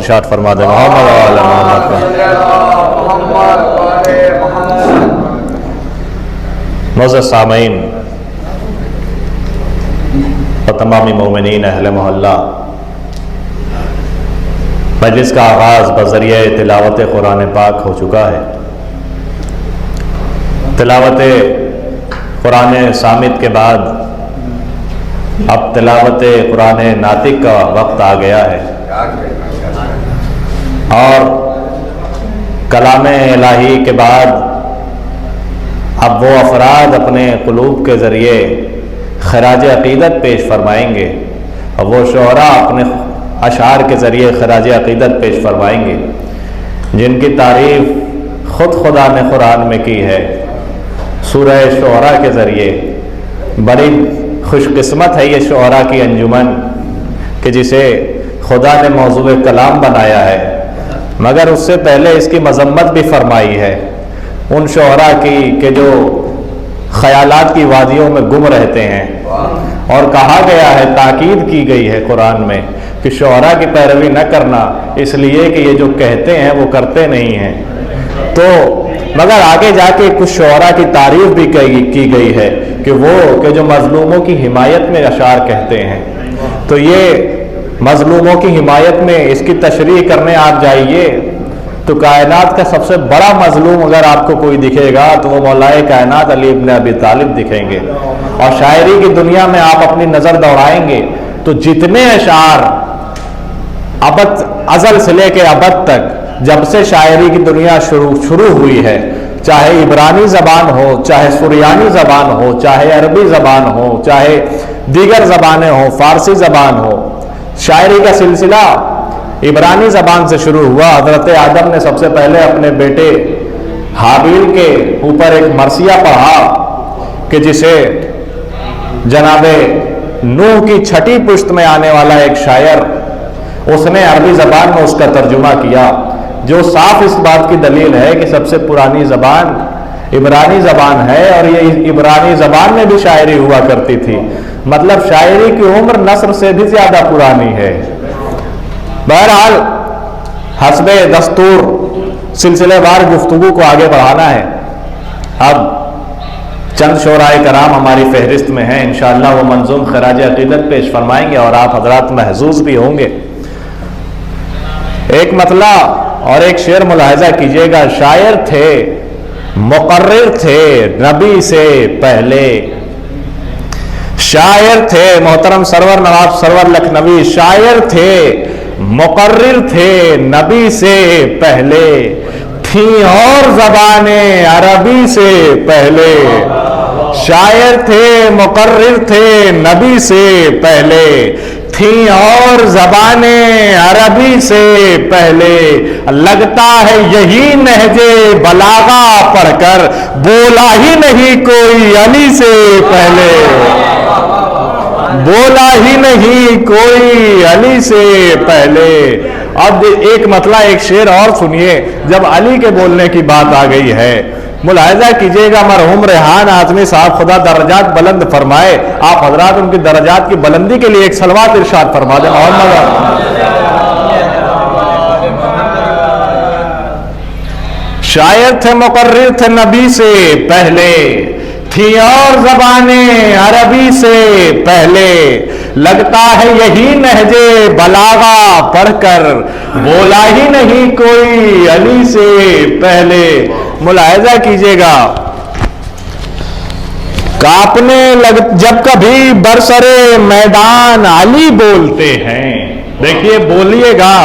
ارشاد فرما دیں محمد وعلی محمد کا۔ معزز سامعین اور تمامی مومنین اہل محلہ، مجلس کا آغاز بذریعہ تلاوت قرآن پاک ہو چکا ہے۔ تلاوت قرآن صامت کے بعد اب تلاوت قرآن ناطق کا وقت آ گیا ہے، اور کلام الہی کے بعد اب وہ افراد اپنے قلوب کے ذریعے خراج عقیدت پیش فرمائیں گے، اور وہ شعراء اپنے اشعار کے ذریعے خراج عقیدت پیش فرمائیں گے، جن کی تعریف خود خدا نے قرآن میں کی ہے سورہ شعراء کے ذریعے۔ بڑی خوش قسمت ہے یہ شعراء کی انجمن کہ جسے خدا نے موضوع کلام بنایا ہے، مگر اس سے پہلے اس کی مذمت بھی فرمائی ہے ان شعراء کی کہ جو خیالات کی وادیوں میں گم رہتے ہیں، اور کہا گیا ہے، تاکید کی گئی ہے قرآن میں کہ شعراء کی پیروی نہ کرنا، اس لیے کہ یہ جو کہتے ہیں وہ کرتے نہیں ہیں۔ تو مگر آگے جا کے کچھ شعراء کی تعریف بھی کی گئی ہے کہ وہ کہ جو مظلوموں کی حمایت میں اشعار کہتے ہیں۔ تو یہ مظلوموں کی حمایت میں اس کی تشریح کرنے آپ جائیے تو کائنات کا سب سے بڑا مظلوم اگر آپ کو کوئی دکھے گا تو وہ مولائے کائنات علی ابن ابی طالب دکھیں گے۔ اور شاعری کی دنیا میں آپ اپنی نظر دوڑائیں گے تو جتنے اشعار ازل سے لے کے ابد تک، جب سے شاعری کی دنیا شروع ہوئی ہے، چاہے عبرانی زبان ہو، چاہے سریانی زبان ہو، چاہے عربی زبان ہو، چاہے دیگر زبانیں ہوں، فارسی زبان ہو، شاعری کا سلسلہ عبرانی زبان سے شروع ہوا۔ حضرت آدم نے سب سے پہلے اپنے بیٹے حابیل کے اوپر ایک مرثیہ پڑھا کہ جسے جناب نوح کی چھٹی پشت میں آنے والا ایک شاعر، اس نے عربی زبان میں اس کا ترجمہ کیا، جو صاف اس بات کی دلیل ہے کہ سب سے پرانی زبان عبرانی زبان ہے، اور یہ عبرانی زبان میں بھی شاعری ہوا کرتی تھی۔ مطلب شاعری کی عمر نثر سے بھی زیادہ پرانی ہے۔ بہرحال حسب دستور سلسلے وار گفتگو کو آگے بڑھانا ہے۔ اب چند شعراء کرام ہماری فہرست میں ہیں، انشاءاللہ وہ منظوم خراج عقیدت پیش فرمائیں گے اور آپ حضرات محظوظ بھی ہوں گے۔ ایک مطلع اور ایک شعر ملاحظہ کیجئے گا۔ شاعر تھے، مقرر تھے نبی سے پہلے، شاعر تھے محترم سرور نواب سرور لکھنوی، شاعر تھے، مقرر تھے نبی سے پہلے، تھیں اور زبانیں عربی سے پہلے۔ شاعر تھے، مقرر تھے نبی سے پہلے، تھیں اور زبانیں عربی سے پہلے۔ لگتا ہے یہی نہج بلاغہ پڑھ کر بولا ہی نہیں کوئی علی سے پہلے، بولا ہی نہیں کوئی علی سے پہلے۔ اب ایک مطلع ایک شعر اور سنیے، جب علی کے بولنے کی بات آ گئی ہے، ملاحظہ کیجئے گا مرحوم ریحان اعظمی صاحب خدا درجات بلند فرمائے، آپ حضرات ان کی درجات کی بلندی کے لیے ایک صلوات ارشاد فرما دیں۔ شاعر تھے، مقرر تھے نبی سے پہلے، تھی اور زبانیں عربی سے پہلے۔ لگتا ہے یہی نہج بلاغہ پڑھ کر بولا ہی نہیں کوئی علی سے پہلے۔ ملاحظہ کیجئے گا، کانپنے جب کبھی برسرے میدان علی بولتے ہیں، دیکھیے بولیے گا،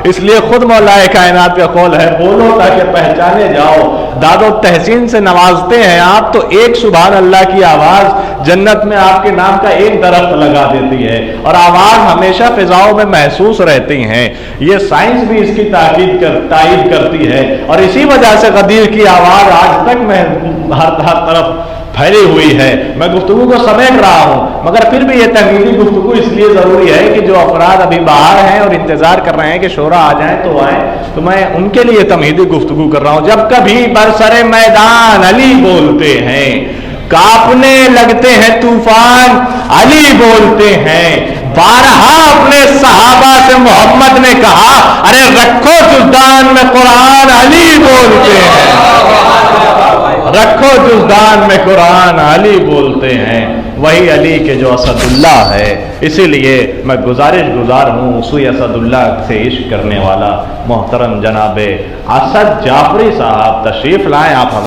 اس لیے خود مولا کائنات کا قول ہے، بولو تاکہ پہچانے جاؤ۔ داد و تحسین سے نوازتے ہیں آپ تو ایک سبحان اللہ کی آواز جنت میں آپ کے نام کا ایک درخت لگا دیتی ہے، اور آواز ہمیشہ فضاؤں میں محسوس رہتی ہیں۔ یہ سائنس بھی اس کی تائید کرتی ہے، اور اسی وجہ سے غدیر کی آواز آج تک ہر طرف پھیلی ہوئی ہے۔ میں گفتگو کو سمیٹ رہا ہوں، مگر پھر بھی یہ تحمیدی گفتگو اس لیے ضروری ہے کہ جو افراد ابھی باہر ہیں اور انتظار کر رہے ہیں کہ شعراء آ جائیں تو آئیں، تو میں ان کے لیے تمہیدی گفتگو کر رہا ہوں۔ جب کبھی برسر میدان علی بولتے ہیں، کانپنے لگتے ہیں طوفان علی بولتے ہیں۔ بارہا اپنے صحابہ سے محمد نے کہا ارے رکھو جزدان میں قرآن علی بولتے ہیں، رکھو جزدان میں قرآن علی بولتے ہیں، وہی علی کے جو اسد اللہ ہے۔ اسی لیے میں گزارش گزار ہوں سوئی اسد اللہ سے عشق کرنے والا محترم جناب اسد جعفری صاحب تشریف لائیں، آپ